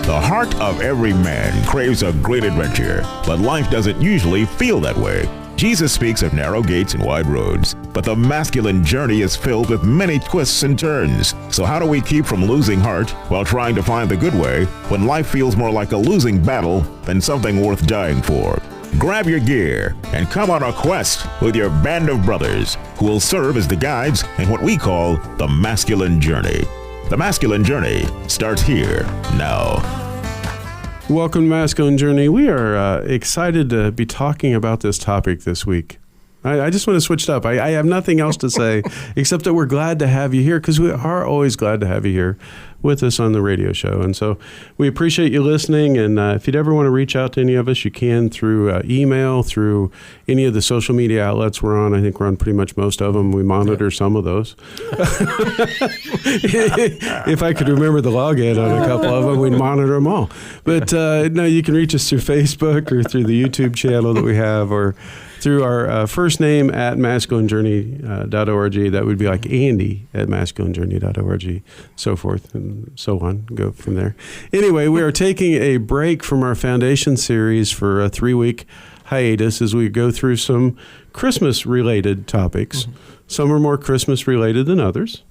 The heart of every man craves a great adventure, but life doesn't usually feel that way. Jesus speaks of narrow gates and wide roads, but the masculine journey is filled with many twists and turns. So how do we keep from losing heart while trying to find the good way when life feels more like a losing battle than something worth dying for? Grab your gear and come on a quest with your band of brothers who will serve as the guides in what we call the masculine journey. The masculine journey starts here now. Welcome to Masculine Journey. We are excited to be talking about this topic this week. I just want to switch it up. I have nothing else to say except that we're glad to have you here, because we are always glad to have you here with us on the radio show. And so we appreciate you listening. And if you'd ever want to reach out to any of us, you can through email, through any of the social media outlets we're on. I think we're on pretty much most of them. We monitor some of those. If I could remember the login on a couple of them, we'd monitor them all. But no, you can reach us through Facebook or through the YouTube channel that we have, or through our first name at masculinejourney.org. That would be like Andy at masculinejourney.org, so forth and so on. Go from there. Anyway, we are taking a break from our foundation series for a 3-week hiatus as we go through some Christmas-related topics. Mm-hmm. Some are more Christmas-related than others.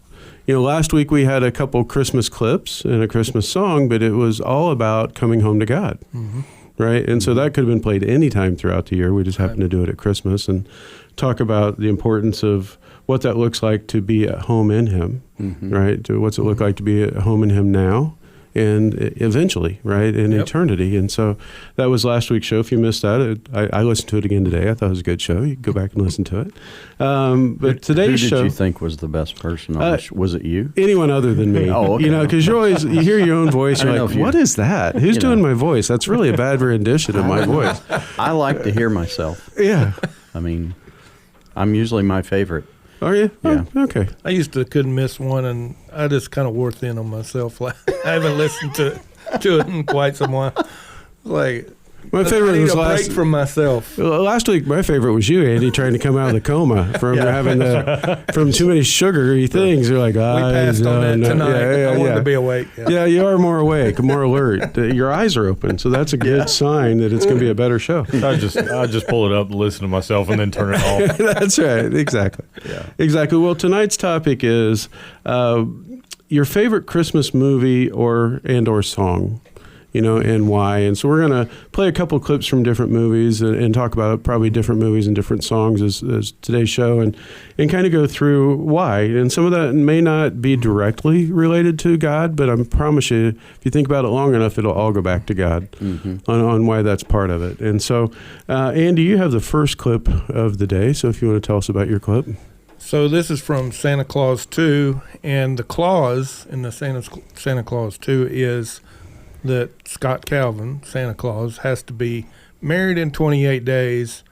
You know, last week we had a couple Christmas clips and a Christmas song, but it was all about coming home to God. Mm-hmm. Right. And so that could have been played any time throughout the year. We just happened to do it at Christmas and talk about the importance of what that looks like to be at home in Him. Mm-hmm. Right. What's it look like to be at home in Him now and eventually, right, in eternity. And so that was last week's show. If you missed that, I listened to it again today. I thought it was a good show. You can go back and listen to it. But today's show... Who did you think was the best person on the Was it you? Anyone other than me. Oh, okay. You know, because you hear your own voice, you're like, what is that? Who's doing my voice? That's really a bad rendition of my voice. I like to hear myself. Yeah. I mean, I'm usually my favorite. Are you? Yeah. Oh, okay. I used to couldn't miss one, and I just kind of wore thin on myself. Like, I haven't listened to it in quite some while. Like, my favorite was break from myself. Last week, my favorite was you, Andy, trying to come out of the coma from from too many sugary things. You're like, we passed on that tonight. I wanted to be awake. Yeah, you are more awake, more alert. Your eyes are open, so that's a good sign that it's going to be a better show. I just pull it up and listen to myself and then turn it off. That's right. Exactly. Yeah. Exactly. Well, tonight's topic is your favorite Christmas movie or song. You know, and why. And so we're going to play a couple clips from different movies and talk about probably different movies and different songs as today's show and kind of go through why. And some of that may not be directly related to God, but I promise you, if you think about it long enough, it'll all go back to God on why that's part of it. And so, Andy, you have the first clip of the day. So if you want to tell us about your clip. So this is from Santa Claus 2, and the clause in the Santa Claus 2 is that Scott Calvin, Santa Claus, has to be married in 28 days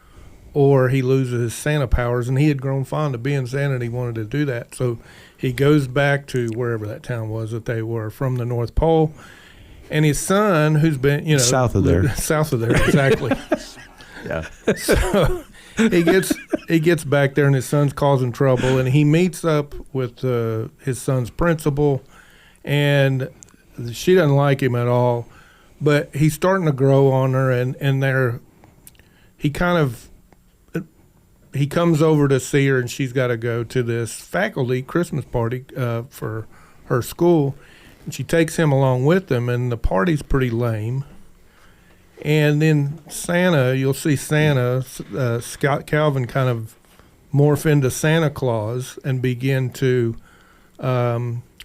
or he loses his Santa powers. And he had grown fond of being Santa and he wanted to do that. So he goes back to wherever that town was that they were from, the North Pole. And his son, who's been, south of there. South of there, exactly. Yeah. So he gets back there and his son's causing trouble. And he meets up with his son's principal, and she doesn't like him at all, but he's starting to grow on her, and he comes over to see her, and she's got to go to this faculty Christmas party for her school, and she takes him along with them, and the party's pretty lame. And then you'll see Santa, Scott Calvin kind of morph into Santa Claus and begin to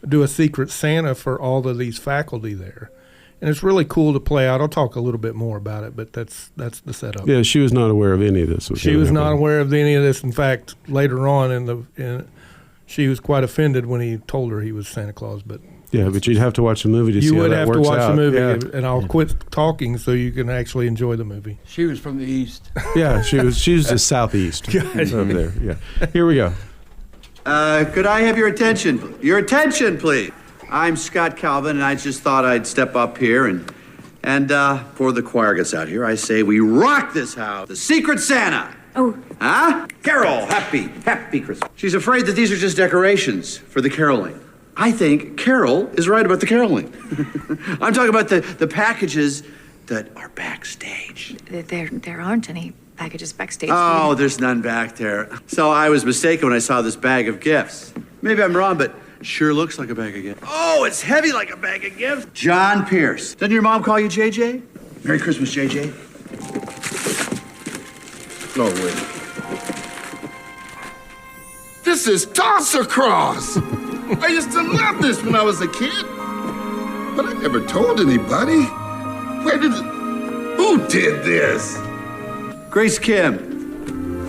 do a secret Santa for all of these faculty there. And it's really cool to play out. I'll talk a little bit more about it, but that's the setup. Yeah, she was not aware of any of this. She was not aware of any of this. In fact, later on she was quite offended when he told her he was Santa Claus. But yeah, but you'd have to watch the movie to see how that works out. You would have to watch the movie, and I'll quit talking so you can actually enjoy the movie. She was from the east. Yeah, she was the southeast over there. Yeah, here we go. Could I have your attention? Your attention, please. I'm Scott Calvin, and I just thought I'd step up here and before the choir gets out here, I say we rock this house. The Secret Santa. Oh. Huh? Carol, happy Christmas. She's afraid that these are just decorations for the caroling. I think Carol is right about the caroling. I'm talking about the packages that are backstage. There aren't any packages backstage. Oh, there's none back there. So I was mistaken when I saw this bag of gifts. Maybe I'm wrong, but sure looks like a bag of gifts. Oh, it's heavy like a bag of gifts. John Pierce. Doesn't your mom call you JJ? Merry Christmas, JJ. No way. This is Tosser Cross. I used to love this when I was a kid, but I never told anybody. Who did this? Grace Kim.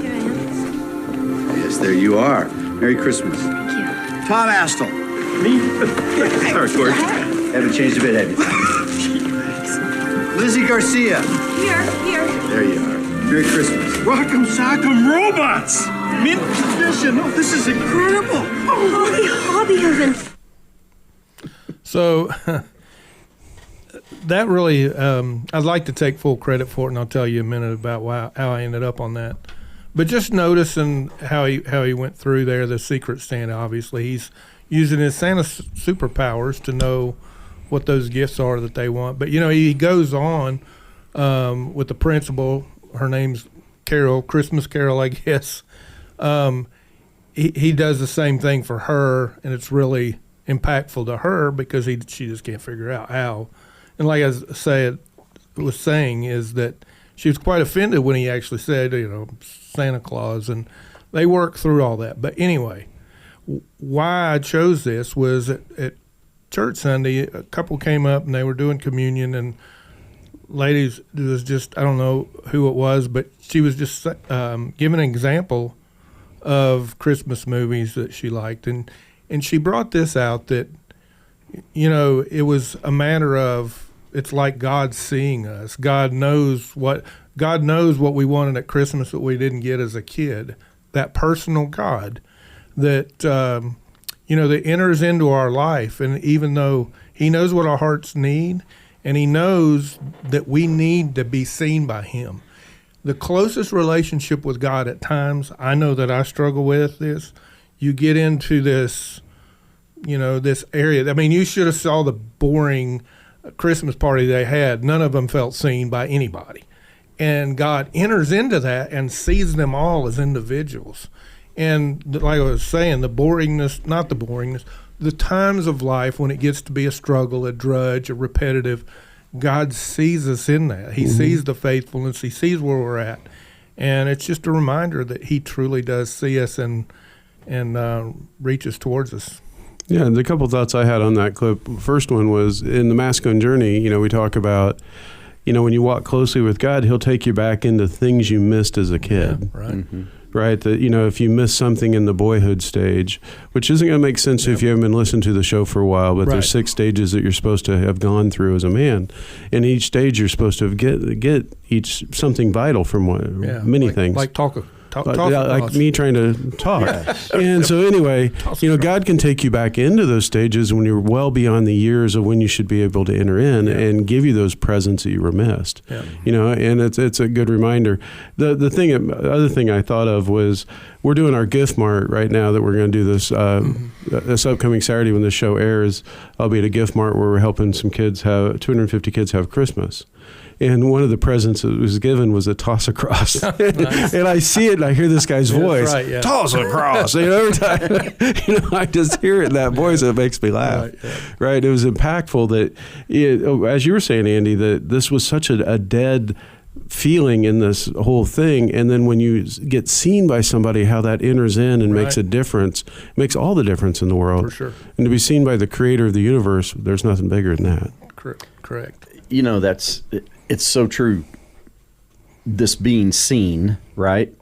Here I am. Yes, there you are. Merry Christmas. Thank you. Tom Astle. Me? Sorry, George. Haven't changed a bit, have you? Lizzie Garcia. Here. There you are. Merry Christmas. Rock'em Sock'em Robots! Mint condition. Oh, this is incredible. Hobby oven. So that really, I'd like to take full credit for it, and I'll tell you in a minute about how I ended up on that. But just noticing how he went through there, the secret Santa, obviously. He's using his Santa superpowers to know what those gifts are that they want. But, he goes on with the principal. Her name's Carol, Christmas Carol, I guess. He does the same thing for her, and it's really impactful to her because she just can't figure out how. And like I was saying, is that she was quite offended when he actually said, Santa Claus, and they work through all that. But anyway, why I chose this was at church Sunday, a couple came up and they were doing communion, and ladies, it was just, I don't know who it was, but she was just giving an example of Christmas movies that she liked. And she brought this out that, it was a matter of, it's like God seeing us. God knows what we wanted at Christmas that we didn't get as a kid. That personal God that, that enters into our life. And even though he knows what our hearts need, and he knows that we need to be seen by him. The closest relationship with God at times, I know that I struggle with this. You get into this, this area. I mean, you should have saw the boring Christmas party they had. None of them felt seen by anybody. And God enters into that and sees them all as individuals. And like I was saying, the times of life when it gets to be a struggle, a drudge, a repetitive, God sees us in that. He sees the faithfulness. He sees where we're at. And it's just a reminder that he truly does see us and reaches towards us. Yeah, the couple thoughts I had on that clip. First one was in the masculine journey, we talk about, when you walk closely with God, he'll take you back into things you missed as a kid. Yeah, right. Mm-hmm. Right, that if you miss something in the boyhood stage, which isn't going to make sense if you haven't been listening to the show for a while, but there's 6 stages that you're supposed to have gone through as a man, and each stage you're supposed to get each something vital from many things. Like talk like me trying to talk. Yes. And so anyway, God can take you back into those stages when you're well beyond the years of when you should be able to enter in and give you those presents that you were missed. Yeah. And it's a good reminder. The other thing I thought of was we're doing our gift mart right now that we're going to do this this upcoming Saturday when this show airs. I'll be at a gift mart where we're helping some kids 250 kids have Christmas. And one of the presents that was given was a toss across. Nice. And I see it and I hear this guy's voice, right, toss across. Every time, I just hear it in that voice, it makes me laugh. Right? It was impactful that, as you were saying, Andy, that this was such a dead feeling in this whole thing. And then when you get seen by somebody, how that enters in and makes a difference, makes all the difference in the world. For sure. And to be seen by the creator of the universe, there's nothing bigger than that. Correct. It's so true. This being seen, right?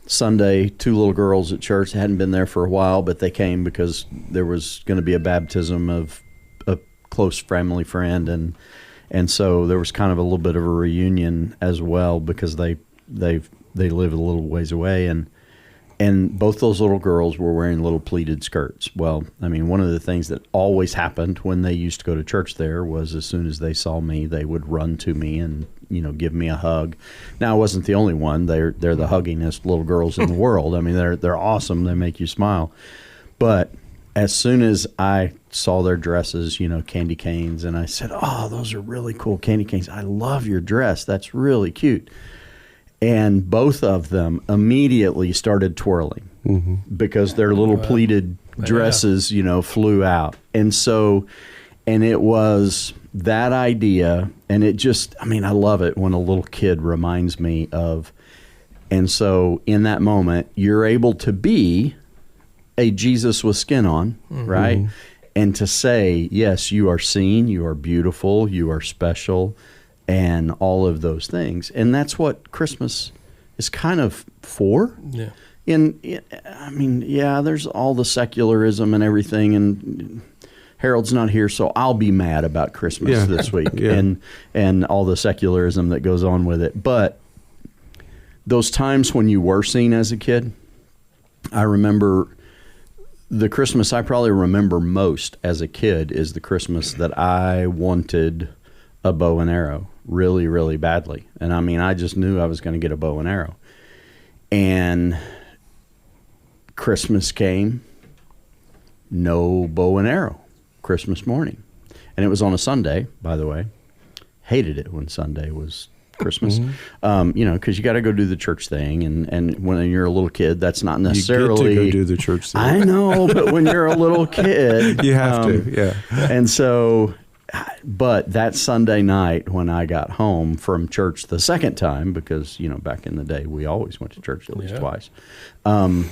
Sunday, 2 little girls at church hadn't been there for a while, but they came because there was going to be a baptism of a close family friend, and so there was kind of a little bit of a reunion as well because they live a little ways away, and both those little girls were wearing little pleated skirts. Well, I mean, one of the things that always happened when they used to go to church there was as soon as they saw me, they would run to me and, give me a hug. Now, I wasn't the only one. They're the huggingest little girls in the world. I mean, they're awesome. They make you smile. But as soon as I saw their dresses, candy canes, and I said, "Oh, those are really cool candy canes. I love your dress. That's really cute." And both of them immediately started twirling because their little pleated dresses, flew out. And it was that idea, and it just, I love it when a little kid reminds me of, and so in that moment, you're able to be a Jesus with skin on, right? And to say, yes, you are seen, you are beautiful, you are special, and all of those things. And that's what Christmas is kind of for. Yeah. There's all the secularism and everything, and Harold's not here, so I'll be mad about Christmas this week and all the secularism that goes on with it. But those times when you were seen as a kid, I remember the Christmas I probably remember most as a kid is the Christmas that I wanted a bow and arrow really, really badly. And I just knew I was going to get a bow and arrow. And Christmas came, no bow and arrow, Christmas morning. And it was on a Sunday, by the way. Hated it when Sunday was Christmas, because you got to go do the church thing, and when you're a little kid, that's not necessarily. You get to go do the church thing. I know, but when you're a little kid, you have to, yeah. And so, but that Sunday night when I got home from church the second time, because back in the day we always went to church at least twice, and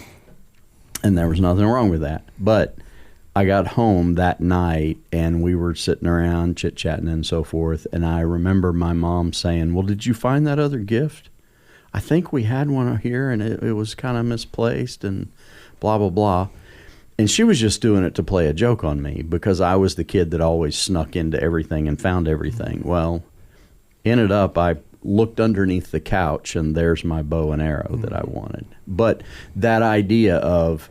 there was nothing wrong with that, but I got home that night and we were sitting around chit-chatting and so forth. And I remember my mom saying, "Well, did you find that other gift? I think we had one here and it was kind of misplaced and blah, blah, blah." And she was just doing it to play a joke on me because I was the kid that always snuck into everything and found everything. Well, ended up, I looked underneath the couch and there's my bow and arrow that I wanted. But that idea of,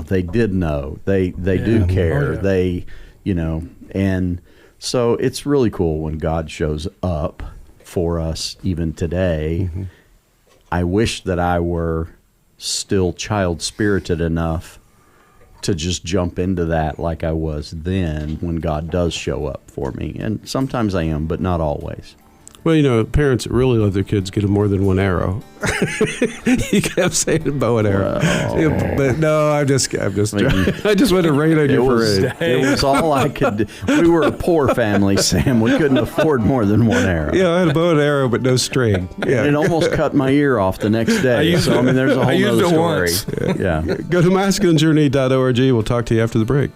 they did know, they do care, they, and so it's really cool when God shows up for us even today. I wish that I were still child-spirited enough to just jump into that like I was then when God does show up for me. And sometimes I am, but not always. Well, parents that really let their kids get more than one arrow. You kept saying bow and arrow. But no, I just want to rain on your parade. It was all I could do. We were a poor family, Sam. We couldn't afford more than one arrow. Yeah, I had a bow and arrow, but no string. Yeah. It almost cut my ear off the next day. There's a whole other story. Yeah. Go to masculinejourney.org. We'll talk to you after the break.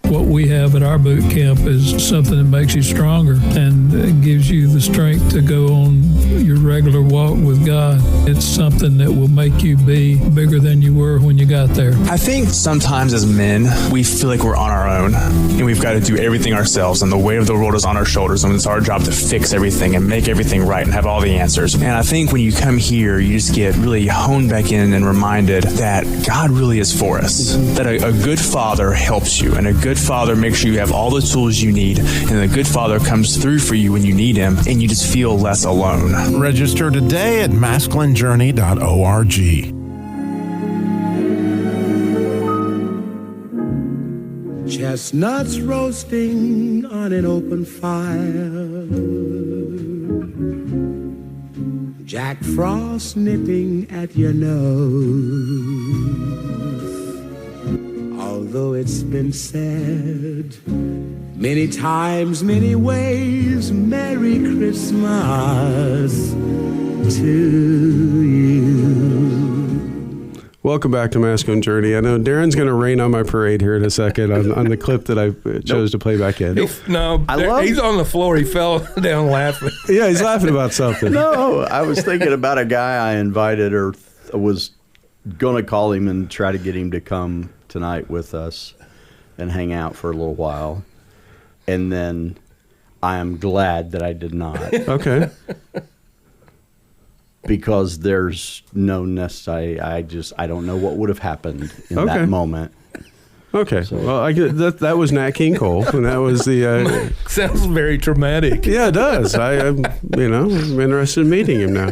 What we have at our boot camp is something that makes you stronger and gives you the strength to go on your regular walk with God. It's something that will make you be bigger than you were when you got there. I think sometimes as men, we feel like we're on our own and we've got to do everything ourselves and the weight of the world is on our shoulders and it's our job to fix everything and make everything right and have all the answers. And I think when you come here, you just get really honed back in and reminded that God really is for us, that a good father helps you and a good father makes sure you have all the tools you need, and the good father comes through for you when you need him, and you just feel less alone. Register today at masculinejourney.org. Chestnuts roasting on an open fire, Jack Frost nipping at your nose. Although it's been said many times, many ways, Merry Christmas to you. Welcome back to Masculine Journey. I know Darren's going to rain on my parade here in a second on the clip that I chose to play back in. He's on the floor. He fell down laughing. Yeah, he's laughing about something. No, I was thinking about a guy I invited or was going to call him and try to get him to come tonight with us and hang out for a little while. And then I am glad that I did not. Okay. Because there's no necessary, I don't know what would have happened in that moment. Okay. So, well, I get that was Nat King Cole, and that was the. Sounds very traumatic. Yeah, it does. I'm interested in meeting him now.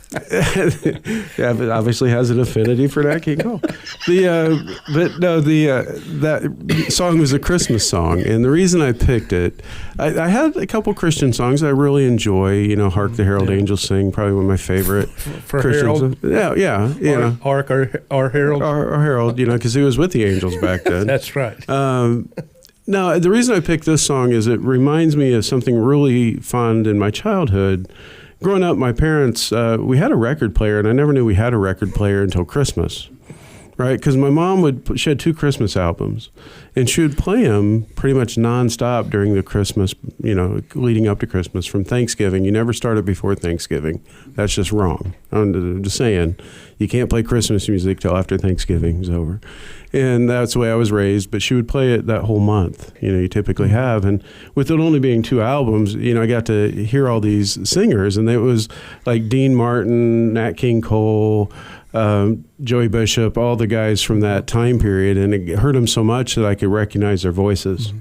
Yeah, but obviously has an affinity for Nat King Cole. That song was a Christmas song, and the reason I picked it, I had a couple Christian songs I really enjoy. You know, "Hark the Herald Angels Sing," probably one of my favorite for Christian Harold. songs. Yeah, you know, Hark our Harold. Our Harold, you know, because he was with the Angels back then. That's right. No, the reason I picked this song is it reminds me of something really fond in my childhood. Growing up, my parents, we had a record player, and I never knew we had a record player until Christmas, right? Because my mom she had 2 Christmas albums, and she would play them pretty much nonstop during the Christmas, you know, leading up to Christmas, from Thanksgiving. You never start it before Thanksgiving. That's just wrong. I'm just saying, you can't play Christmas music till after Thanksgiving is over. And that's the way I was raised, but she would play it that whole month, you know, you typically have. And with it only being 2 albums, you know, I got to hear all these singers, and it was like Dean Martin, Nat King Cole, Joey Bishop, all the guys from that time period. And it heard them so much that I could recognize their voices. Mm-hmm.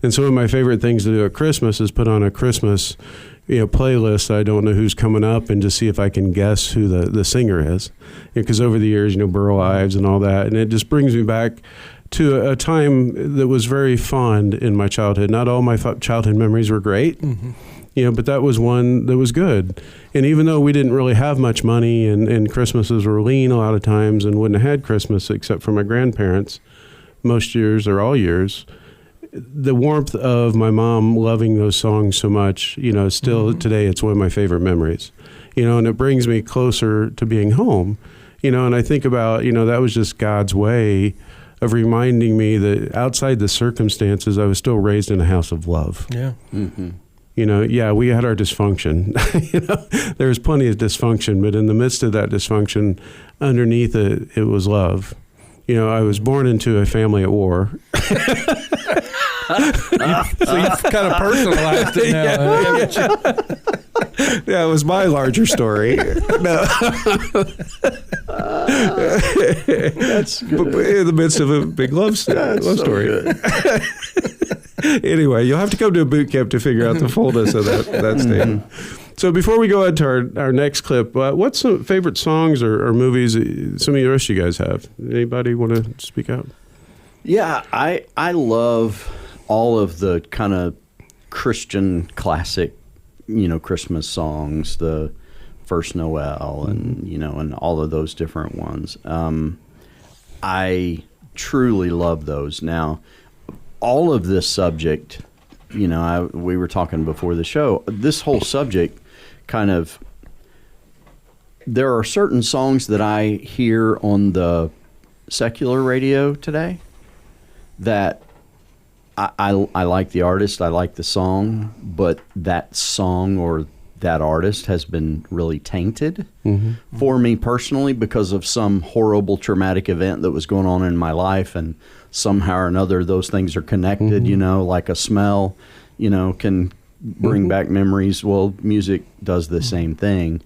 And so one of my favorite things to do at Christmas is put on a Christmas, you know, playlist. I don't know who's coming up, and just see if I can guess who the singer is. Because over the years, you know, Burl Ives and all that, and it just brings me back to a time that was very fond in my childhood. Not all my childhood memories were great, you know, but that was one that was good. And even though we didn't really have much money, and Christmases were lean a lot of times, and wouldn't have had Christmas except for my grandparents most years or all years, the warmth of my mom loving those songs so much, you know, still today, it's one of my favorite memories, you know, and it brings me closer to being home, you know, and I think about, you know, that was just God's way of reminding me that outside the circumstances, I was still raised in a house of love. Yeah. Mm-hmm. You know, yeah, we had our dysfunction. You know, there was plenty of dysfunction, but in the midst of that dysfunction, underneath it, it was love. You know, I was born into a family at war. So you've kind of personalized it now, haven't you? Yeah, it was my larger story. No. That's good. But in the midst of a big love story. Anyway, you'll have to come to a boot camp to figure out the fullness of that statement. So before we go on to our next clip, what's some favorite songs or movies some of the rest of you guys have? Anybody want to speak out? Yeah, I love all of the kind of Christian classic, you know, Christmas songs, the First Noel, and you know, and all of those different ones. I truly love those. Now, all of this subject, you know, we were talking before the show. This whole subject, kind of, there are certain songs that I hear on the secular radio today that I like the artist, I like the song, but that song or that artist has been really tainted for me personally because of some horrible traumatic event that was going on in my life, and somehow or another those things are connected, you know, like a smell, you know, can bring back memories. Well, music does the same thing.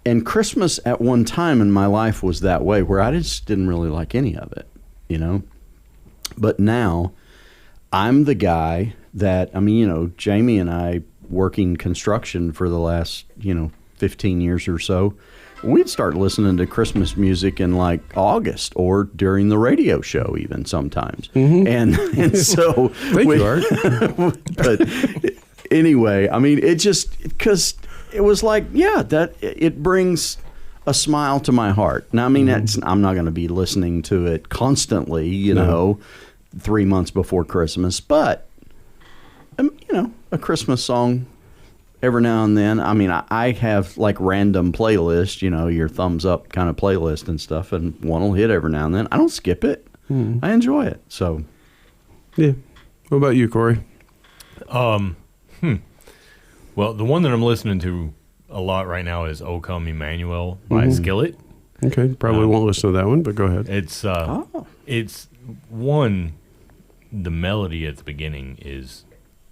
And Christmas at one time in my life was that way, where I just didn't really like any of it, you know. But now I'm the guy that, I mean, you know, Jamie and I, working construction for the last, you know, 15 years or so, we'd start listening to Christmas music in like August or during the radio show even sometimes. And so Thank you, Art. But anyway, I mean, it just, because it was like, yeah, that it brings a smile to my heart. Now, I mean, I'm not going to be listening to it constantly, you know, 3 months before Christmas, but you know, a Christmas song every now and then. I mean, I have like random playlists, you know, your thumbs up kind of playlist and stuff, and one will hit every now and then. I don't skip it. I enjoy it. So, yeah. What about you, Corey? Well, the one that I'm listening to a lot right now is "O Come Emmanuel" by Skillet. Okay, probably won't listen to that one, but go ahead. It's one. The melody at the beginning is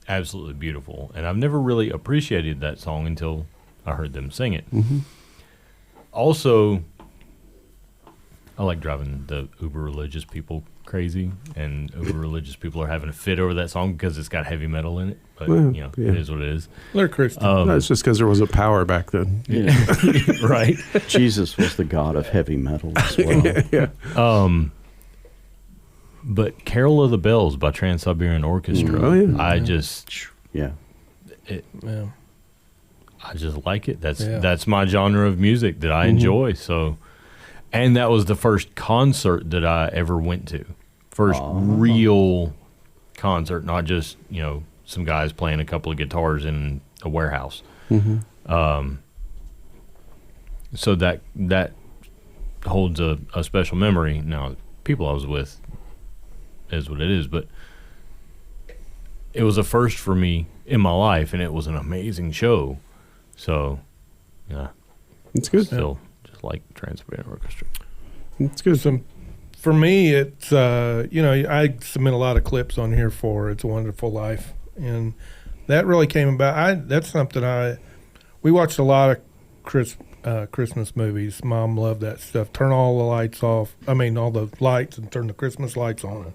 absolutely beautiful, and I've never really appreciated that song until I heard them sing it. Also, I like driving the uber religious people crazy and over religious people are having a fit over that song because it's got heavy metal in it. But Well, you know, yeah. it is what it is. They're Christian. That's just because there wasn't power back then. Right. Jesus was the god of heavy metal as well. Yeah. But Carol of the Bells by Trans-Siberian Orchestra. Oh, yeah. I just Yeah. Yeah. I just like it. Yeah. That's my genre of music that I enjoy. So, and that was the first concert that I ever went to. First real concert, not just, you know, some guys playing a couple of guitars in a warehouse. So that holds a special memory. Now, people I was with is what it is, but it was a first for me in my life, and it was an amazing show. So, yeah, It's good. still just like Trans-Siberian Orchestra. It's good. For me, it's you know, I submit a lot of clips on here for "It's a Wonderful Life," and that really came about. That's something we watched a lot of Christmas movies. Mom loved that stuff. Turn all the lights off. I mean, all the lights, and turn the Christmas lights on, and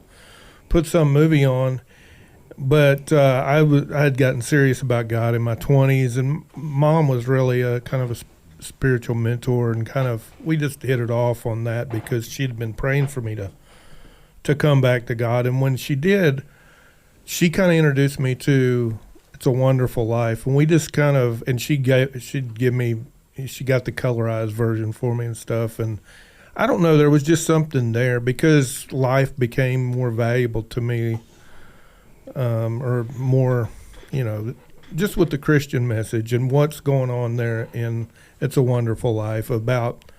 put some movie on. But I had gotten serious about God in my 20s, and Mom was really a kind of a spiritual mentor, and we just hit it off on that because she'd been praying for me to come back to God. And when she did, she kind of introduced me to "It's a Wonderful Life," and we just and she got the colorized version for me and stuff. And I don't know, there was just something there because life became more valuable to me. Or more, you know, just with the Christian message and what's going on there in "It's a Wonderful Life" about,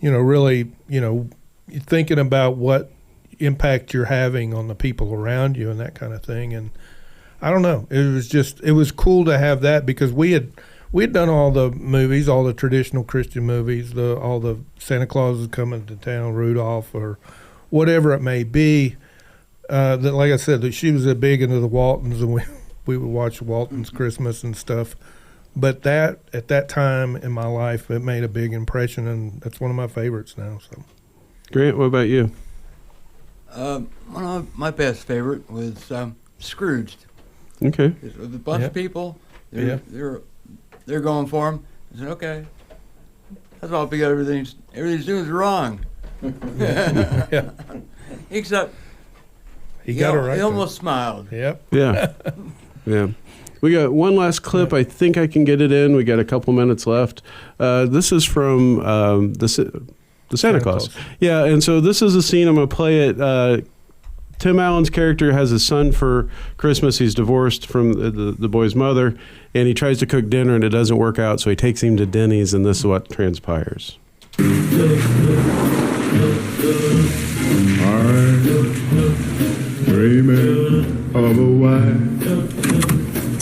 you know, really, you know, thinking about what impact you're having on the people around you and that kind of thing. And I don't know, it was cool to have that because we had done all the movies, all the traditional Christian movies, all the Santa Claus is Coming to Town, Rudolph, or whatever it may be. That, like I said, that she was big into the Waltons, and we would watch Waltons Christmas and stuff. But that at that time in my life, it made a big impression, and that's one of my favorites now. So, Grant, what about you? One of my best favorite was Scrooged. Okay. With a bunch of people, they're going for him. I said, okay, that's all because everything's doing is wrong. Yeah. Except. He got it right. He almost smiled. Yep. Yeah. Yeah. We got one last clip. I think I can get it in. We got a couple minutes left. This is from the Santa Claus. Yeah, and so this is a scene. I'm going to play it. Tim Allen's character has a son for Christmas. He's divorced from the boy's mother, and he tries to cook dinner, and it doesn't work out, so he takes him to Denny's, and this is what transpires. Dreaming of a white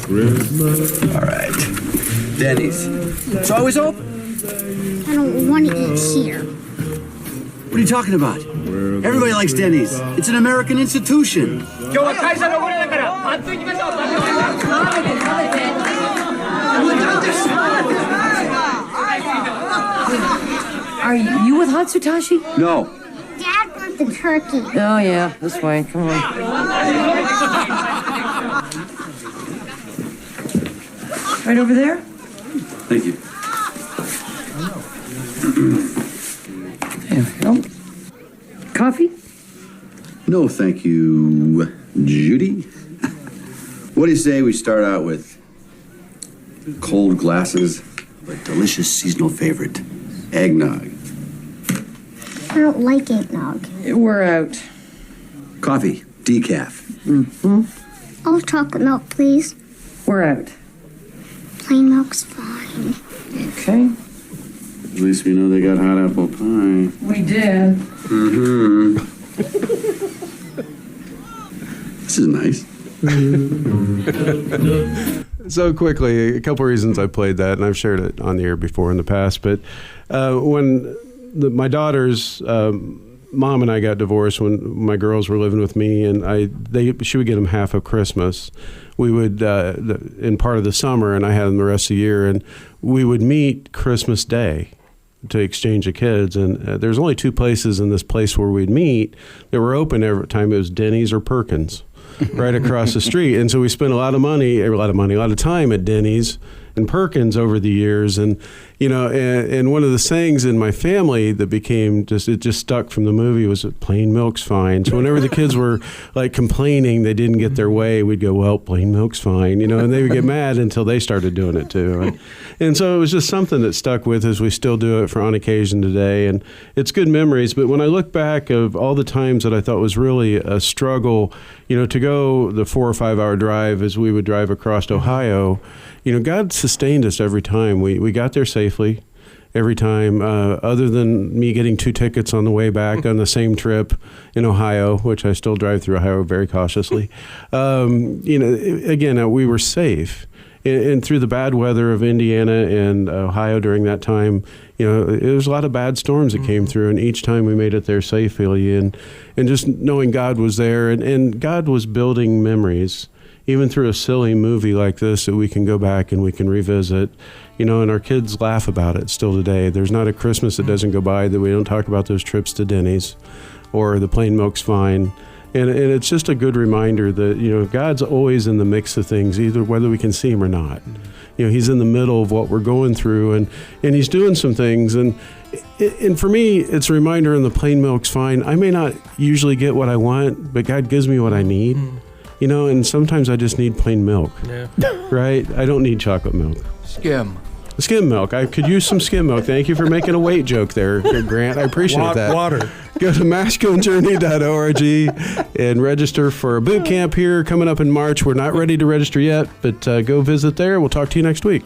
Christmas. All right. Denny's. It's always open. I don't want to eat here. What are you talking about? Everybody likes Denny's. It's an American institution. Are you with Hatsutashi? No. Dad wants the turkey. Oh, yeah. This way. Come on. Right over there? Thank you. There we go. Coffee? No, thank you, Judy. What do you say we start out with cold glasses of a delicious seasonal favorite, eggnog? I don't like eggnog. We're out. Coffee, decaf. Mm-hmm. All chocolate milk, please. We're out. Plain milk's fine. Okay. At least we know they got hot apple pie. We did. Mm-hmm. This is nice. So quickly, a couple reasons I played that, and I've shared it on the air before in the past, but when my daughter's mom and I got divorced when my girls were living with me, and she would get them half of Christmas. We would in part of the summer, and I had them the rest of the year, and we would meet Christmas Day. to exchange the kids. And there's only 2 places in this place where we'd meet that were open every time. It was Denny's or Perkins, right across the street. And so we spent a lot of time at Denny's and Perkins over the years. And, you know, and one of the sayings in my family that became it just stuck from the movie was that plain milk's fine. So whenever the kids were like complaining they didn't get their way, we'd go, well, plain milk's fine, you know, and they would get mad until they started doing it too. And so it was just something that stuck with us. We still do it on occasion today, and it's good memories. But when I look back of all the times that I thought was really a struggle, you know, to go the 4 or 5 hour drive as we would drive across Ohio, you know, God sustained us every time. We got there safely every time, other than me getting 2 tickets on the way back on the same trip in Ohio, which I still drive through Ohio very cautiously. You know, again, we were safe. And through the bad weather of Indiana and Ohio during that time, you know, it was a lot of bad storms that came through, and each time we made it there safely, and just knowing God was there, and God was building memories, even through a silly movie like this that we can go back and we can revisit, you know, and our kids laugh about it still today. There's not a Christmas that doesn't go by that we don't talk about those trips to Denny's or the plain milk's fine. And it's just a good reminder that, you know, God's always in the mix of things, either whether we can see him or not. You know, he's in the middle of what we're going through, and he's doing some things. And for me, it's a reminder in the plain milk's fine. I may not usually get what I want, but God gives me what I need. You know, and sometimes I just need plain milk. Yeah. Right? I don't need chocolate milk. Skim milk. I could use some skim milk. Thank you for making a weight joke there, Grant. I appreciate that. Water. Go to masculinejourney.org and register for a boot camp here coming up in March. We're not ready to register yet, but go visit there. We'll talk to you next week.